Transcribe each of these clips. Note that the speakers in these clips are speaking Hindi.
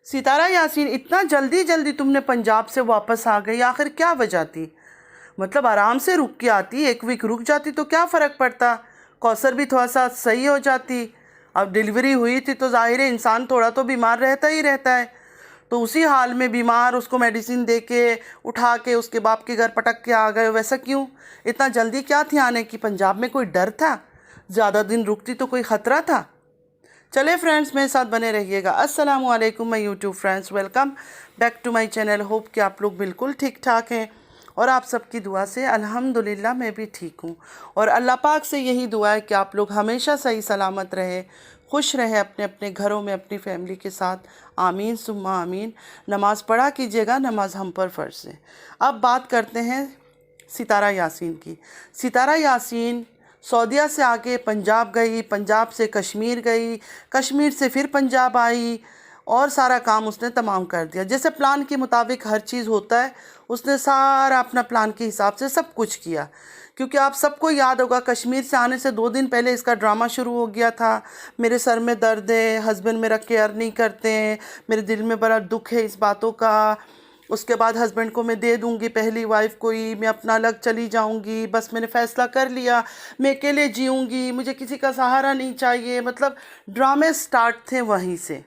सितारा यासीन, इतना जल्दी जल्दी तुमने पंजाब से वापस आ गई, आखिर क्या वजह थी? मतलब आराम से रुक के आती, एक वीक रुक जाती तो क्या फ़र्क पड़ता, कौसर भी थोड़ा सा सही हो जाती। अब डिलीवरी हुई थी तो जाहिर है इंसान थोड़ा तो बीमार रहता ही रहता है, तो उसी हाल में बीमार उसको मेडिसिन दे के उठा के उसके बाप के घर पटक के आ गए, वैसा क्यों? इतना जल्दी क्या थी आने की? पंजाब में कोई डर था? ज़्यादा दिन रुकती तो कोई ख़तरा था? चले फ्रेंड्स, मेरे साथ बने रहिएगा। अस्सलाम वालेकुम my YouTube friends, welcome back to my channel. Hope कि आप लोग बिल्कुल ठीक ठाक हैं और आप सबकी दुआ से अल्हम्दुलिल्लाह मैं भी ठीक हूँ। और अल्लाह पाक से यही दुआ है कि आप लोग हमेशा सही सलामत रहे, खुश रहे अपने अपने घरों में अपनी फैमिली के साथ। आमीन सुम्मा आमीन। नमाज़ पढ़ा कीजिएगा, नमाज हम पर फ़र्ज़ है। अब बात करते हैं सितारा यासीन की। सितारा यासीन सऊदीया से आके पंजाब गई, पंजाब से कश्मीर गई, कश्मीर से फिर पंजाब आई और सारा काम उसने तमाम कर दिया। जैसे प्लान के मुताबिक हर चीज़ होता है, उसने सारा अपना प्लान के हिसाब से सब कुछ किया। क्योंकि आप सबको याद होगा, कश्मीर से आने से 2 दिन पहले इसका ड्रामा शुरू हो गया था। मेरे सर में दर्द है, हस्बैंड मेरा केयर नहीं करते हैं, मेरे दिल में बड़ा दुख है इस बातों का। उसके बाद हस्बैंड को मैं दे दूंगी पहली वाइफ को ही, मैं अपना अलग चली जाऊंगी, बस मैंने फ़ैसला कर लिया, मैं अकेले जीऊंगी, मुझे किसी का सहारा नहीं चाहिए। मतलब ड्रामे स्टार्ट थे वहीं से।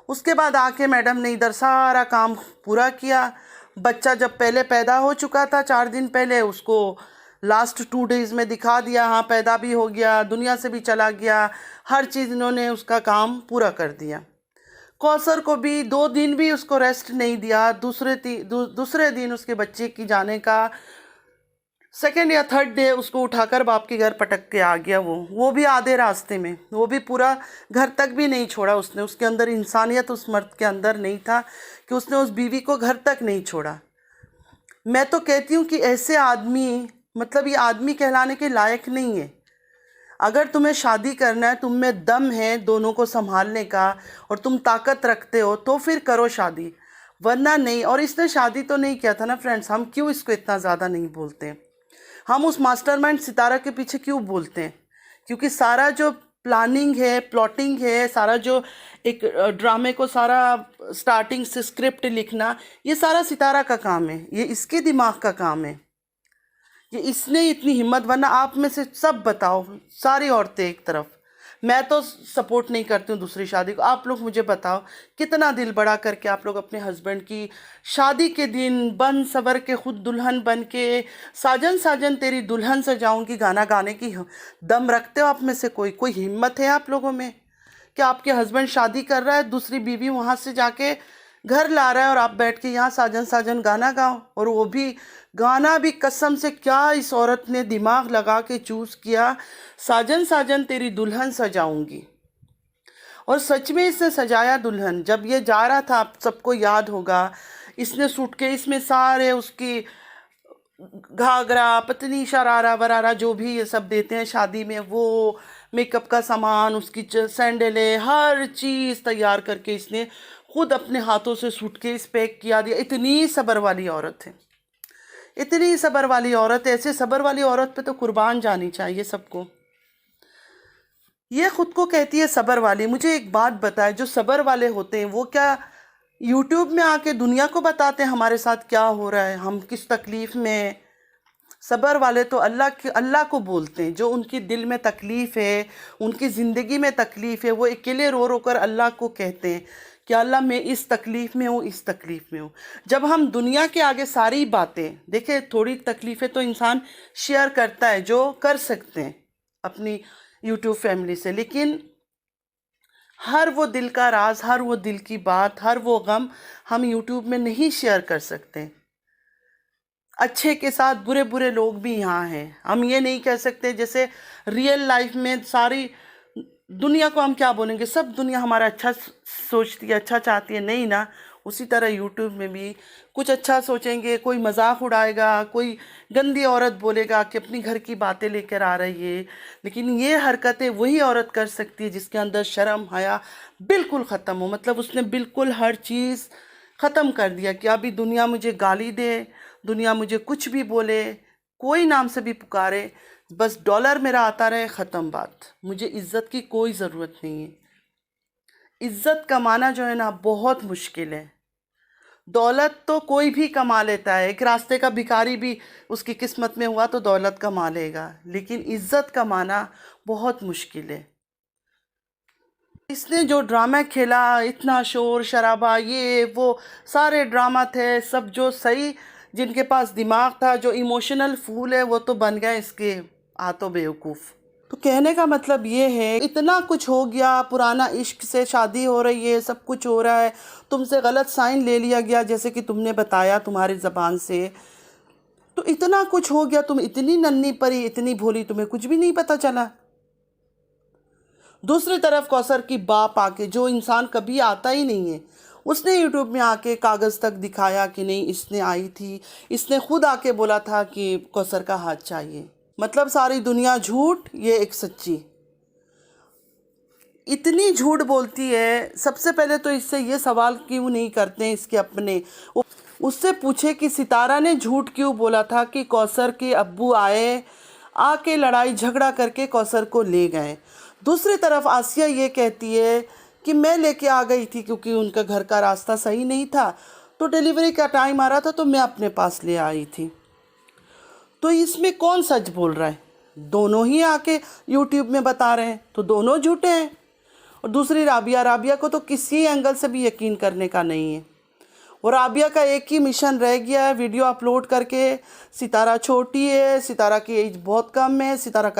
उसके बाद आके मैडम ने इधर सारा काम पूरा किया। बच्चा जब पहले पैदा हो चुका था 4 दिन पहले, उसको लास्ट 2 डेज़ में दिखा दिया, हाँ पैदा भी हो गया, दुनिया से भी चला गया, हर चीज़ इन्होंने उसका काम पूरा कर दिया। कौसर को भी 2 दिन भी उसको रेस्ट नहीं दिया। दूसरे दिन उसके बच्चे की जाने का सेकेंड या थर्ड डे उसको उठाकर बाप के घर पटक के आ गया। वो भी आधे रास्ते में, वो भी पूरा घर तक भी नहीं छोड़ा उसने। उसके अंदर इंसानियत उस मर्द के अंदर नहीं था कि उसने उस बीवी को घर तक नहीं छोड़ा। मैं तो कहती हूँ कि ऐसे आदमी, मतलब ये आदमी कहलाने के लायक नहीं है। अगर तुम्हें शादी करना है, तुम में दम है दोनों को संभालने का और तुम ताकत रखते हो तो फिर करो शादी, वरना नहीं। और इसने शादी तो नहीं किया था ना फ्रेंड्स, हम क्यों इसको इतना ज़्यादा नहीं बोलते? हम उस मास्टरमाइंड सितारा के पीछे क्यों बोलते हैं? क्योंकि सारा जो प्लानिंग है, प्लॉटिंग है, सारा जो एक ड्रामे को सारा स्टार्टिंग से स्क्रिप्ट लिखना, ये सारा सितारा का काम है, ये इसके दिमाग का काम है, ये इसने इतनी हिम्मत। वरना आप में से सब बताओ, सारी औरतें एक तरफ, मैं तो सपोर्ट नहीं करती हूँ दूसरी शादी को। आप लोग मुझे बताओ, कितना दिल बड़ा करके आप लोग अपने हस्बैंड की शादी के दिन बन सवर के खुद दुल्हन बन के साजन साजन तेरी दुल्हन सजाऊंगी गाना गाने की दम रखते हो? आप में से कोई हिम्मत है आप लोगों में कि आपके हस्बैंड शादी कर रहा है, दूसरी बीवी वहाँ से जाके घर ला रहा है और आप बैठ के यहाँ साजन साजन गाना गाओ? और वो भी गाना भी कसम से क्या इस औरत ने दिमाग लगा के चूज़ किया, साजन साजन तेरी दुल्हन सजाऊंगी। और सच में इसने सजाया दुल्हन। जब ये जा रहा था, आप सबको याद होगा, इसने सूटकेस में सारे उसकी घाघरा, पतनी, शरारा वरारा जो भी ये सब देते हैं शादी में, वो मेकअप का सामान, उसकी सैंडलें, हर चीज़ तैयार करके इसने खुद अपने हाथों से सूटकेस पैक किया दिया। इतनी सब्र वाली औरत है, इतनी सब्र वाली औरत है। ऐसे सब्र वाली औरत पे तो कुर्बान जानी चाहिए सबको। ये खुद को कहती है सब्र वाली। मुझे एक बात बताए, जो सब्र वाले होते हैं वो क्या यूट्यूब में आके दुनिया को बताते हैं हमारे साथ क्या हो रहा है, हम किस तकलीफ़ में हैं? सब्र वाले तो अल्लाह को बोलते हैं। जो उनकी दिल में तकलीफ़ है, उनकी ज़िंदगी में तकलीफ़ है, वो अकेले रो रो कर अल्लाह को कहते हैं कि अल्लाह मैं इस तकलीफ़ में हूँ, इस तकलीफ़ में हूँ। जब हम दुनिया के आगे सारी बातें देखिए, थोड़ी तकलीफ़ें तो इंसान शेयर करता है जो कर सकते हैं अपनी यूट्यूब फैमिली से, लेकिन हर वो दिल का राज, हर वो दिल की बात, हर वो गम हम यूट्यूब में नहीं शेयर कर सकते। अच्छे के साथ बुरे बुरे लोग भी यहाँ हैं। हम ये नहीं कह सकते जैसे रियल लाइफ में सारी दुनिया को हम क्या बोलेंगे, सब दुनिया हमारा अच्छा सोचती है, अच्छा चाहती है, नहीं ना। उसी तरह यूट्यूब में भी कुछ अच्छा सोचेंगे, कोई मजाक उड़ाएगा, कोई गंदी औरत बोलेगा कि अपनी घर की बातें लेकर आ रही है। लेकिन ये हरकतें वही औरत कर सकती है जिसके अंदर शर्म हया बिल्कुल ख़त्म हो। मतलब उसने बिल्कुल हर चीज़ ख़त्म कर दिया कि अभी दुनिया मुझे गाली दे, दुनिया मुझे कुछ भी बोले, कोई नाम से भी पुकारे, बस डॉलर मेरा आता रहे, ख़त्म बात। मुझे इज़्ज़त की कोई ज़रूरत नहीं है। इज्जत कमाना जो है ना बहुत मुश्किल है। दौलत तो कोई भी कमा लेता है, एक रास्ते का भिखारी भी उसकी किस्मत में हुआ तो दौलत कमा लेगा, लेकिन इज्जत कमाना बहुत मुश्किल है। इसने जो ड्रामा खेला, इतना शोर शराबा, ये वो सारे ड्रामा थे, सब जो सही जिनके पास दिमाग था, जो इमोशनल फूल है, वो तो बन गए इसके हाथों बेवकूफ़। तो कहने का मतलब ये है, इतना कुछ हो गया, पुराना इश्क से शादी हो रही है, सब कुछ हो रहा है, तुमसे गलत साइन ले लिया गया जैसे कि तुमने बताया तुम्हारी ज़बान से, तो इतना कुछ हो गया, तुम इतनी नन्ही परी, इतनी भोली, तुम्हें कुछ भी नहीं पता चला। दूसरी तरफ कौसर की बाप आके, जो इंसान कभी आता ही नहीं है, उसने यूट्यूब में आके कागज़ तक दिखाया कि नहीं इसने आई थी, इसने खुद आके बोला था कि कौसर का हाथ चाहिए। मतलब सारी दुनिया झूठ, ये एक सच्ची। इतनी झूठ बोलती है। सबसे पहले तो इससे ये सवाल क्यों नहीं करते हैं इसके अपने, उससे पूछे कि सितारा ने झूठ क्यों बोला था कि कौसर के अब्बू आए, आके लड़ाई झगड़ा करके कौसर को ले गए। दूसरी तरफ आसिया ये कहती है कि मैं लेके आ गई थी क्योंकि उनका घर का रास्ता सही नहीं था, तो डिलीवरी का टाइम आ रहा था तो मैं अपने पास ले आई थी। तो इसमें कौन सच बोल रहा है? दोनों ही आके यूट्यूब में बता रहे हैं, तो दोनों झूठे हैं। और दूसरी राबिया, राबिया को तो किसी एंगल से भी यकीन करने का नहीं है। और राबिया का एक ही मिशन रह गया है, वीडियो अपलोड करके, सितारा छोटी है, सितारा की एज बहुत कम है, सितारा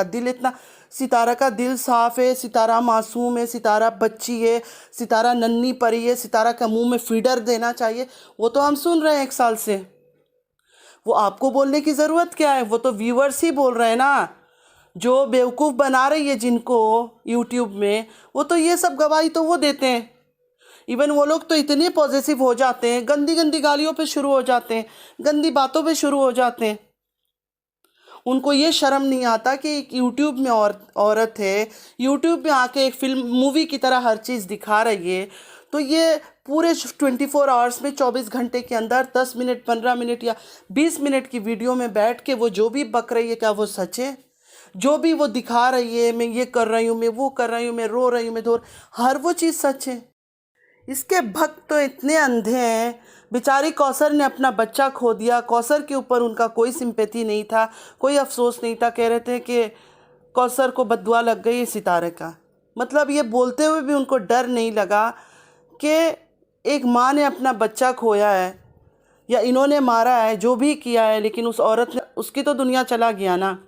का दिल साफ़ है, सितारा मासूम है, सितारा बच्ची है, सितारा नन्ही परी है, सितारा का मुंह में फीडर देना चाहिए। वो तो हम सुन रहे हैं 1 साल से। वो आपको बोलने की ज़रूरत क्या है? वो तो व्यूअर्स ही बोल रहे हैं ना, जो बेवकूफ़ बना रही है जिनको यूट्यूब में, वो तो ये सब गवाही तो वो देते हैं। इवन वो लोग तो इतने पॉजिटिव हो जाते हैं, गंदी गंदी गालियों पे शुरू हो जाते हैं, गंदी बातों पे शुरू हो जाते हैं। उनको ये शर्म नहीं आता कि एक यूट्यूब में औरत है, यूट्यूब में आके एक फिल्म मूवी की तरह हर चीज़ दिखा रही है, तो ये पूरे 24 आवर्स में 24 घंटे के अंदर 10 मिनट, 15 मिनट या 20 मिनट की वीडियो में बैठ के वो जो भी बक रही है, क्या वो सच है? जो भी वो दिखा रही है, मैं ये कर रही हूँ, मैं वो कर रही हूँ, मैं रो रही हूँ, मैं हर वो चीज़ सच है? इसके भक्त तो इतने अंधे हैं। बेचारी कौसर ने अपना बच्चा खो दिया, कौसर के ऊपर उनका कोई सिंपैथी नहीं था, कोई अफसोस नहीं था। कह रहे थे कि कौसर को बद्दुआ लग गई है सितारे का। मतलब ये बोलते हुए भी उनको डर नहीं लगा कि एक माँ ने अपना बच्चा खोया है या इन्होंने मारा है, जो भी किया है, लेकिन उस औरत ने, उसकी तो दुनिया चला गया ना।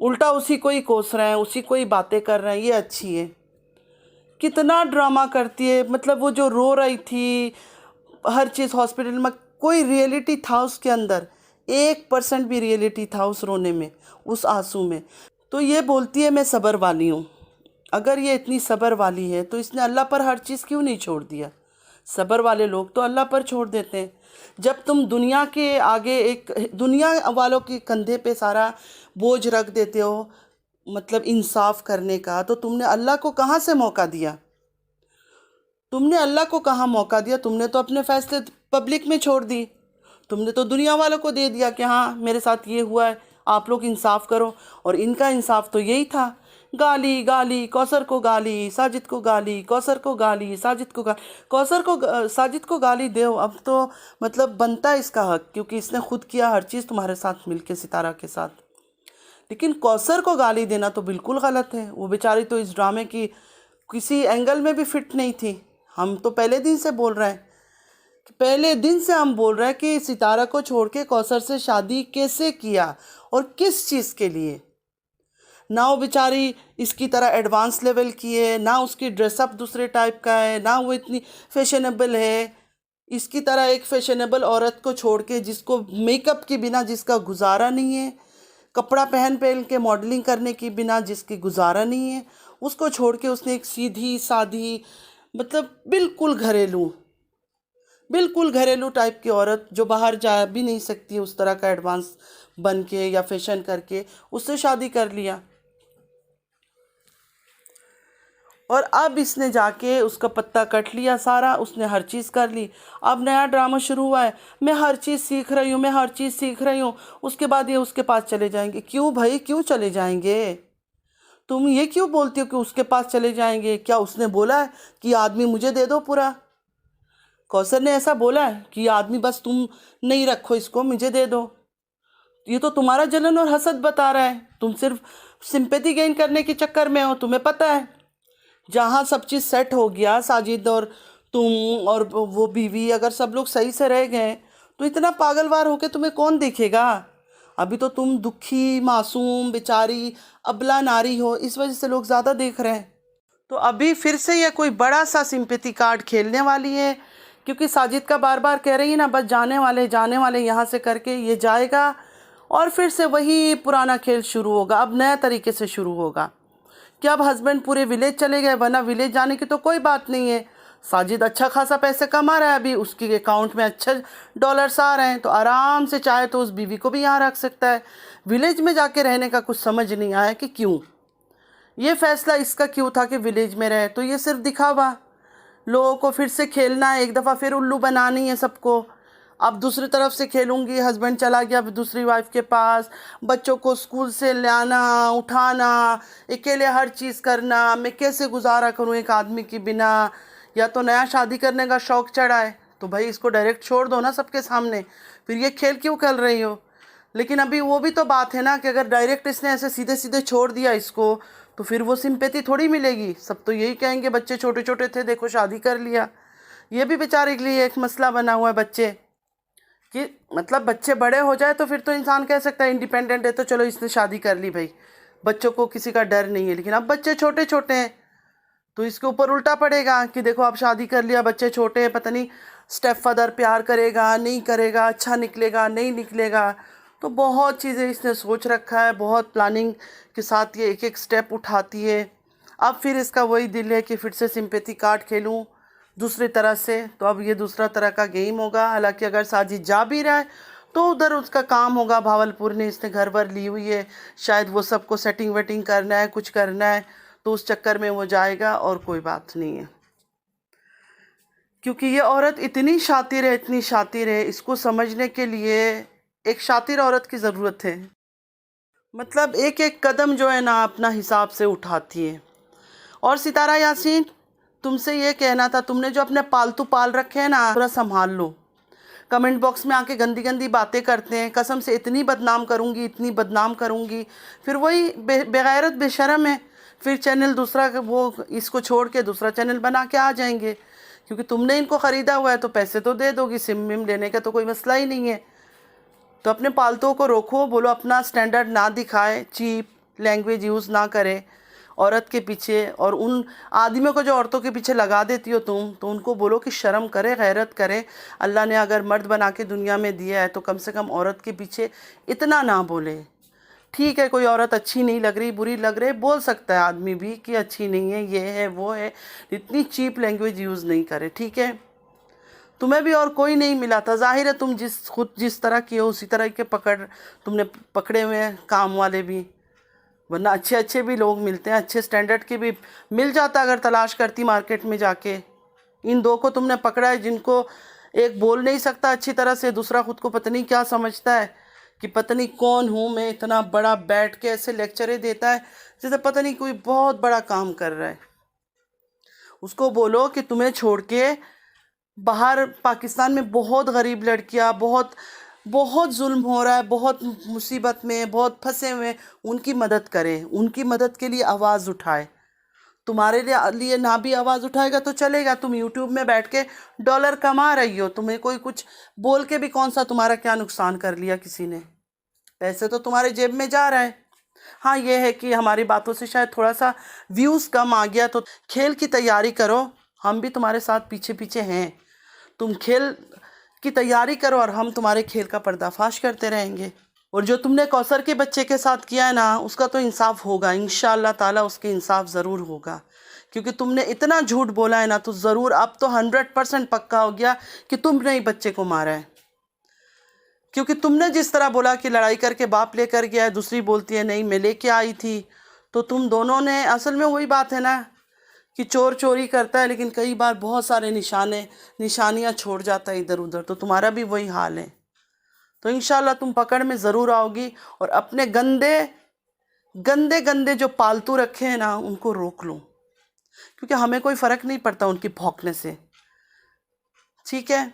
उल्टा उसी को ही कोस रहे हैं, उसी को ही बातें कर रहे हैं, ये अच्छी है। कितना ड्रामा करती है। मतलब वो जो रो रही थी हर चीज़ हॉस्पिटल में, कोई रियलिटी था उसके अंदर? 1% भी रियलिटी था उस रोने में, उस आंसू में? तो ये बोलती है मैं सब्र वाली हूँ। अगर ये इतनी सब्र वाली है तो इसने अल्लाह पर हर चीज़ क्यों नहीं छोड़ दिया? सब्र वाले लोग तो अल्लाह पर छोड़ देते हैं। जब तुम दुनिया के आगे, एक दुनिया वालों के कंधे पे सारा बोझ रख देते हो, मतलब इंसाफ करने का, तो तुमने अल्लाह को कहाँ से मौका दिया? तुमने अल्लाह को कहाँ मौका दिया? तुमने तो अपने फैसले पब्लिक में छोड़ दी। तुमने तो दुनिया वालों को दे दिया कि हाँ मेरे साथ ये हुआ है, आप लोग इंसाफ करो। और इनका इंसाफ तो यही था, गाली गाली, कौसर को गाली, साजिद को गाली, कौसर को गाली, साजिद को गाली, साजिद को गाली दो। अब तो मतलब बनता है इसका हक, क्योंकि इसने खुद किया हर चीज़ तुम्हारे साथ मिलके, सितारा के साथ। लेकिन कौसर को गाली देना तो बिल्कुल गलत है। वो बेचारी तो इस ड्रामे की किसी एंगल में भी फिट नहीं थी। हम तो पहले दिन से बोल रहे हैं, कि सितारा को छोड़ के कौसर से शादी कैसे किया और किस चीज़ के लिए? ना वो बेचारी इसकी तरह एडवांस लेवल की है, ना उसकी ड्रेसअप दूसरे टाइप का है, ना वो इतनी फैशनेबल है। इसकी तरह एक फैशनेबल औरत को छोड़ के, जिसको मेकअप के बिना जिसका गुजारा नहीं है, कपड़ा पहन पहन के मॉडलिंग करने के बिना जिसकी गुजारा नहीं है, उसको छोड़ के उसने एक सीधी सादी, मतलब बिल्कुल घरेलू टाइप की औरत, जो बाहर जा भी नहीं सकती उस तरह का एडवांस बन के या फैशन करके, उससे शादी कर लिया। और अब इसने जाके उसका पत्ता कट लिया सारा, उसने हर चीज़ कर ली। अब नया ड्रामा शुरू हुआ है, मैं हर चीज़ सीख रही हूँ। उसके बाद ये उसके पास चले जाएंगे। क्यों भाई, क्यों चले जाएंगे? तुम ये क्यों बोलती हो कि उसके पास चले जाएंगे? क्या उसने बोला है कि आदमी मुझे दे दो पूरा? कौसर ने ऐसा बोला है कि आदमी बस तुम नहीं रखो, इसको मुझे दे दो? ये तो तुम्हारा जलन और हसद बता रहा है। तुम सिर्फ सिंपैथी गेन करने के चक्कर में हो। तुम्हें पता है जहाँ सब चीज़ सेट हो गया, साजिद और तुम और वो बीवी अगर सब लोग सही से रह गए, तो इतना पागलवार होके तुम्हें कौन देखेगा? अभी तो तुम दुखी मासूम बेचारी अबला नारी हो, इस वजह से लोग ज़्यादा देख रहे हैं। तो अभी फिर से ये कोई बड़ा सा सिंपैथी कार्ड खेलने वाली है, क्योंकि साजिद का बार बार कह रही है ना, बस जाने वाले यहाँ से करके ये जाएगा और फिर से वही पुराना खेल शुरू होगा। अब नया तरीके से शुरू होगा कि अब हस्बैंड पूरे विलेज चले गए, वरना विलेज जाने की तो कोई बात नहीं है। साजिद अच्छा खासा पैसे कमा रहा है, अभी उसके अकाउंट में अच्छे डॉलर्स आ रहे हैं, तो आराम से चाहे तो उस बीवी को भी यहाँ रख सकता है। विलेज में जाके रहने का कुछ समझ नहीं आया कि क्यों ये फैसला इसका क्यों था कि विलेज में रहे। तो ये सिर्फ दिखावा, लोगों को फिर से खेलना है, एक दफ़ा फिर उल्लू बनानी है सबको। अब दूसरी तरफ से खेलूंगी, हस्बैंड चला गया दूसरी वाइफ के पास, बच्चों को स्कूल से लाना उठाना, अकेले हर चीज़ करना, मैं कैसे गुजारा करूं एक आदमी के बिना? या तो नया शादी करने का शौक़ चढ़ा है तो भाई इसको डायरेक्ट छोड़ दो ना सबके सामने, फिर ये खेल क्यों खेल रही हो? लेकिन अभी वो भी तो बात है ना कि अगर डायरेक्ट इसने ऐसे सीधे सीधे छोड़ दिया इसको, तो फिर वो सिंपैथी थोड़ी मिलेगी। सब तो यही कहेंगे बच्चे छोटे छोटे थे, देखो शादी कर लिया। ये भी बेचारे के लिए एक मसला बना हुआ है बच्चे, कि मतलब बच्चे बड़े हो जाए तो फिर तो इंसान कह सकता है इंडिपेंडेंट है, तो चलो इसने शादी कर ली भाई, बच्चों को किसी का डर नहीं है। लेकिन अब बच्चे छोटे छोटे हैं तो इसके ऊपर उल्टा पड़ेगा कि देखो आप शादी कर लिया, बच्चे छोटे हैं, पता नहीं स्टेप फादर प्यार करेगा नहीं करेगा, अच्छा निकलेगा नहीं निकलेगा। तो बहुत चीज़ें इसने सोच रखा है, बहुत प्लानिंग के साथ ये एक एक स्टेप उठाती है। अब फिर इसका वही दिल है कि फिर से सिंपैथी कार्ड खेलूं दूसरी तरह से, तो अब ये दूसरा तरह का गेम होगा। हालांकि अगर साजिद जा भी रहा है तो उधर उसका काम होगा, भावलपुर ने इसने घर वर ली हुई है, शायद वो सबको सेटिंग वेटिंग करना है, कुछ करना है, तो उस चक्कर में वो जाएगा और कोई बात नहीं है। क्योंकि ये औरत इतनी शातिर है, इतनी शातिर है, इसको समझने के लिए एक शातिर औरत की ज़रूरत है। मतलब एक एक कदम जो है ना अपना हिसाब से उठाती है। और सितारा यासीन, तुमसे ये कहना था, तुमने जो अपने पालतू पाल रखे हैं ना, थोड़ा संभाल लो। कमेंट बॉक्स में आके गंदी गंदी बातें करते हैं, कसम से इतनी बदनाम करूँगी इतनी बदनाम करूँगी। फिर वही बेगैरत बेशरम है, फिर चैनल दूसरा वो इसको छोड़ के दूसरा चैनल बना के आ जाएंगे। क्योंकि तुमने इनको ख़रीदा हुआ है तो पैसे तो दे दोगी, सिम विम लेने का तो कोई मसला ही नहीं है। तो अपने पालतुओं को रोको, बोलो अपना स्टैंडर्ड ना दिखाए, चीप लैंग्वेज यूज़ ना करे औरत के पीछे। और उन आदमियों को जो औरतों के पीछे लगा देती हो तुम, तो उनको बोलो कि शर्म करे, गैरत करे। अल्लाह ने अगर मर्द बना के दुनिया में दिया है तो कम से कम औरत के पीछे इतना ना बोले। ठीक है, कोई औरत अच्छी नहीं लग रही, बुरी लग रही, बोल सकता है आदमी भी कि अच्छी नहीं है, ये है वो है, इतनी चीप लैंग्वेज यूज़ नहीं करे, ठीक है? तुम्हें भी और कोई नहीं मिला था, जाहिर है तुम खुद जिस तरह की हो उसी तरह के तुमने पकड़े हुए हैं काम वाले भी। वरना अच्छे अच्छे भी लोग मिलते हैं, अच्छे स्टैंडर्ड के भी मिल जाता अगर तलाश करती मार्केट में जाके। इन दो को तुमने पकड़ा है जिनको एक बोल नहीं सकता अच्छी तरह से, दूसरा खुद को पता नहीं क्या समझता है कि पता नहीं कौन हूँ मैं, इतना बड़ा बैठ के ऐसे लेक्चरें देता है जैसे पता नहीं कोई बहुत बड़ा काम कर रहा है। उसको बोलो कि तुम्हें छोड़ के बाहर पाकिस्तान में बहुत गरीब लड़कियां, बहुत बहुत जुल्म हो रहा है, बहुत मुसीबत में, बहुत फंसे हुए, उनकी मदद करें, उनकी मदद के लिए आवाज़ उठाए। तुम्हारे लिए ना भी आवाज़ उठाएगा तो चलेगा, तुम यूट्यूब में बैठ के डॉलर कमा रही हो, तुम्हें कोई कुछ बोल के भी कौन सा तुम्हारा क्या नुकसान कर लिया किसी ने? पैसे तो तुम्हारे जेब में जा रहा है। हाँ, ये है कि हमारी बातों से शायद थोड़ा सा व्यूज़ कम आ गया, तो खेल की तैयारी करो, हम भी तुम्हारे साथ पीछे पीछे हैं। तुम खेल की तैयारी करो और हम तुम्हारे खेल का पर्दाफाश करते रहेंगे। और जो तुमने कौसर के बच्चे के साथ किया है ना, उसका तो इंसाफ होगा इंशाअल्लाह ताला, उसके इंसाफ ज़रूर होगा। क्योंकि तुमने इतना झूठ बोला है ना, तो ज़रूर अब तो 100% पक्का हो गया कि तुमने ही बच्चे को मारा है। क्योंकि तुमने जिस तरह बोला कि लड़ाई करके बाप लेकर गया है, दूसरी बोलती है नहीं मैं लेके आई थी, तो तुम दोनों ने असल में वही बात है ना कि चोर चोरी करता है लेकिन कई बार बहुत सारे निशानियाँ छोड़ जाता है इधर उधर, तो तुम्हारा भी वही हाल है। तो इंशाल्लाह तुम पकड़ में ज़रूर आओगी और अपने गंदे गंदे गंदे जो पालतू रखे हैं ना उनको रोक लो, क्योंकि हमें कोई फ़र्क नहीं पड़ता उनकी भौंकने से। ठीक है,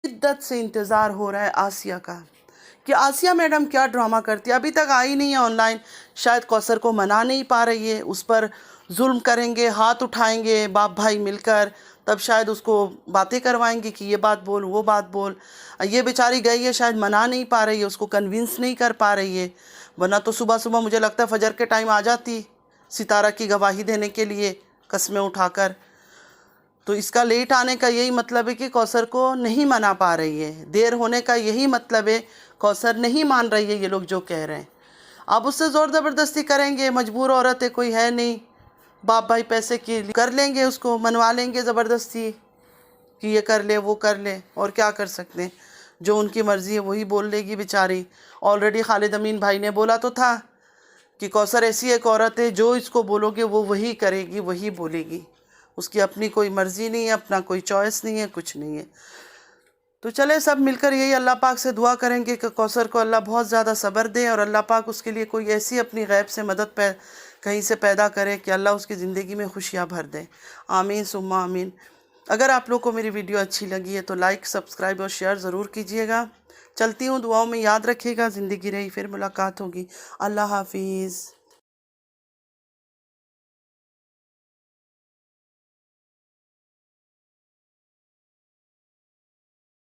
शिद्दत से इंतज़ार हो रहा है आसिया का कि आसिया मैडम क्या ड्रामा करती है। अभी तक आई नहीं है ऑनलाइन, शायद कौसर को मना नहीं पा रही है, उस पर जुल्म करेंगे, हाथ उठाएंगे बाप भाई मिलकर, तब शायद उसको बातें करवाएंगे कि ये बात बोल वो बात बोल। ये बेचारी गई है, शायद मना नहीं पा रही है, उसको कन्विंस नहीं कर पा रही है, वरना तो सुबह सुबह मुझे लगता है फजर के टाइम आ जाती सितारा की गवाही देने के लिए कस्में उठाकर। तो इसका लेट आने का यही मतलब है कि कौसर को नहीं मना पा रही है, देर होने का यही मतलब है कौसर नहीं मान रही है ये लोग जो कह रहे हैं। अब उससे ज़ोर ज़बरदस्ती करेंगे, मजबूर औरत है, कोई है नहीं, बाप भाई पैसे की कर लेंगे, उसको मनवा लेंगे ज़बरदस्ती कि ये कर ले वो कर ले, और क्या कर सकते हैं। जो उनकी मर्ज़ी है वही बोल लेगी बेचारी। ऑलरेडी खालिद अमीन भाई ने बोला तो था कि कौसर ऐसी एक औरत है जो इसको बोलोगे वो वही करेगी वही बोलेगी, उसकी अपनी कोई मर्ज़ी नहीं है, अपना कोई चॉइस नहीं है, कुछ नहीं है। तो चले सब मिलकर यही अल्लाह पाक से दुआ करेंगे कि कौसर को अल्लाह बहुत ज़्यादा सब्र दे और अल्लाह पाक उसके लिए कोई ऐसी अपनी गैब से मदद कहीं से पैदा करे कि अल्लाह उसकी ज़िंदगी में खुशियाँ भर दे। आमीन सुम्मा आमीन। अगर आप लोग को मेरी वीडियो अच्छी लगी है तो लाइक सब्सक्राइब और शेयर ज़रूर कीजिएगा। चलती हूँ, दुआओं में याद रखिएगा। ज़िंदगी रही फिर मुलाकात होगी। अल्लाह हाफिज़।